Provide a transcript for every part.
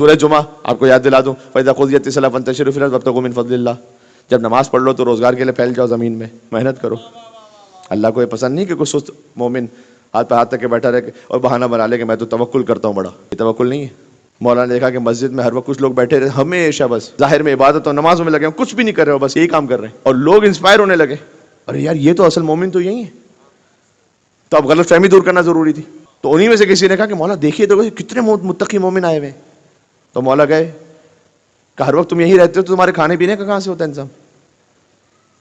سورہ جمعہ آپ کو یاد دلا دوں، فَإِذَا قُضِيَتِ الصَّلَاةُ فَانتَشِرُوا فِي الْأَرْضِ وَابْتَغُوا مِن فَضْلِ اللَّهِ، جب نماز پڑھ لو تو روزگار کے لیے پھیل جاؤ زمین میں، محنت کرو. اللہ کو یہ پسند نہیں کہ کوئی سست مومن ہاتھ پہ ہاتھ تک کے بیٹھا رہے اور بہانہ بنا لے کہ میں تو توکل کرتا ہوں بڑا. یہ توکل نہیں ہے. مولانا نے دیکھا کہ مسجد میں ہر وقت کچھ لوگ بیٹھے رہے ہمیشہ بس ظاہر میں عبادت اور نمازوں میں لگے ہیں، کچھ بھی نہیں کر رہے ہو، بس یہی کام کر رہے ہیں، اور لوگ انسپائر ہونے لگے، ارے یار یہ تو اصل مومن تو یہی ہے. تو اب غلط فہمی دور کرنا ضروری تھی. تو انہی میں سے کسی نے کہا کہ مولا دیکھیے تو کتنے متقی مومن آئے ہوئے. تو مولا گئے کہ ہر وقت تم یہی رہتے ہو تو تمہارے کھانے پینے کا کہاں سے ہوتا ہے انتظام؟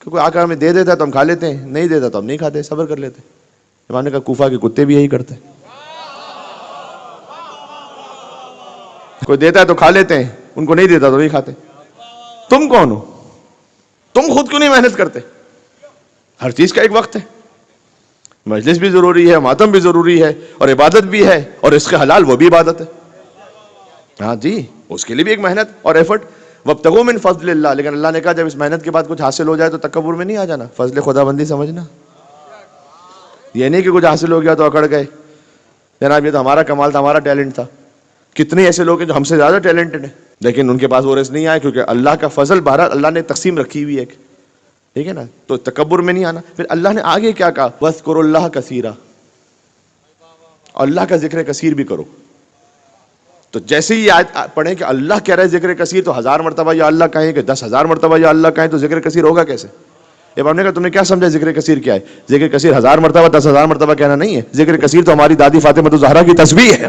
کہ کوئی آ کر ہمیں دے دیتا تو ہم کھا لیتے ہیں، نہیں دیتا تو ہم نہیں کھاتے، صبر کر لیتے. امام نے کہا کوفہ کے کتے بھی یہی کرتے ہیں، کوئی دیتا ہے تو کھا لیتے ہیں، ان کو نہیں دیتا تو نہیں کھاتے. تم کون ہو؟ تم خود کیوں نہیں محنت کرتے؟ ہر چیز کا ایک وقت ہے. مجلس بھی ضروری ہے، ماتم بھی ضروری ہے، اور عبادت بھی ہے، اور اس کے حلال وہ بھی عبادت ہے. ہاں جی، اس کے لیے بھی ایک محنت اور ایفرٹ. وابتغوا من فضل اللہ، لیکن اللہ نے کہا جب اس محنت کے بعد کچھ حاصل ہو جائے تو تکبر میں نہیں آ جانا، فضل خدا بندی سمجھنا. یہ نہیں کہ کچھ حاصل ہو گیا تو اکڑ گئے، جناب یہ تو ہمارا کمال تھا، ہمارا ٹیلنٹ تھا. کتنے ایسے لوگ ہیں جو ہم سے زیادہ ٹیلنٹڈ ہیں لیکن ان کے پاس وہ رزق نہیں آئے، کیونکہ اللہ کا فضل بہرحال اللہ نے تقسیم رکھی ہوئی ہے، ٹھیک ہے نا. تو تکبر میں نہیں آنا. پھر اللہ نے آگے کیا کہا؟ وَاذْكُرُوا اللَّهَ كَثِيرًا، اللہ کا ذکر کثیر بھی کرو. تو جیسے ہی آیت پڑھیں کہ اللہ کہہ رہا ہے ذکر کثیر، تو 1000 مرتبہ یا اللہ کہیں کہ 10,000 مرتبہ یا اللہ کہیں تو ذکر کثیر ہوگا کیسے؟ اب ہم نے کہا تم نے کیا سمجھا ذکر کثیر کیا ہے؟ ذکر کثیر 1000 مرتبہ 10,000 مرتبہ کہنا نہیں ہے. ذکر کثیر تو ہماری دادی فاطمہ الزہرا کی تسبیح ہے.